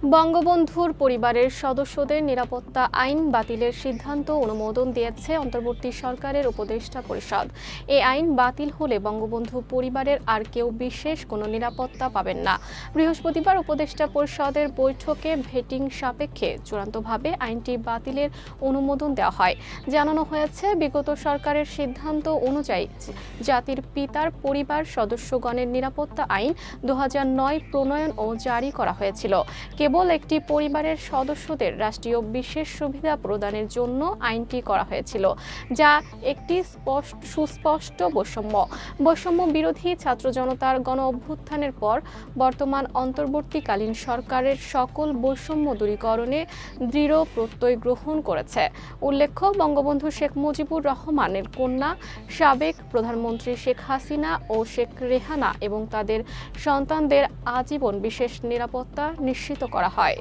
বঙ্গবন্ধুর পরিবারের সদস্যদের নিরাপত্তা আইন বাতিলের সিদ্ধান্ত অনুমোদন দিয়েছে অন্তর্বর্তী সরকারের উপদেষ্টা পরিষদ। এই আইন বাতিল হলে বঙ্গবন্ধু পরিবারের আর কেউ বিশেষ কোনো নিরাপত্তা পাবেন না। বৃহস্পতিবার উপদেষ্টা পরিষদের বৈঠকে ভেটিং সাপেক্ষে চূড়ান্তভাবে আইনটি বাতিলের অনুমোদন দেওয়া হয়। জানানো হয়েছে, বিগত সরকারের সিদ্ধান্ত অনুযায়ী জাতির পিতার পরিবার সদস্যগণের নিরাপত্তা আইন 2009 প্রণয়ন ও জারি করা হয়েছিল। কেবল একটি পরিবারের সদস্যদের রাষ্ট্রীয় বিশেষ সুবিধা প্রদানের জন্য আইনটি করা হয়েছিল, যা একটি সুস্পষ্ট বৈষম্য বিরোধী ছাত্র জনতার গণ অভ্যুত্থানের পর বর্তমান অন্তর্বর্তীকালীন সরকারের সকল বৈষম্য দূরীকরণে দৃঢ় প্রত্যয় গ্রহণ করেছে। উল্লেখ্য, বঙ্গবন্ধু শেখ মুজিবুর রহমানের কন্যা সাবেক প্রধানমন্ত্রী শেখ হাসিনা ও শেখ রেহানা এবং তাদের সন্তানদের আজীবন বিশেষ নিরাপত্তা নিশ্চিত করা হয়।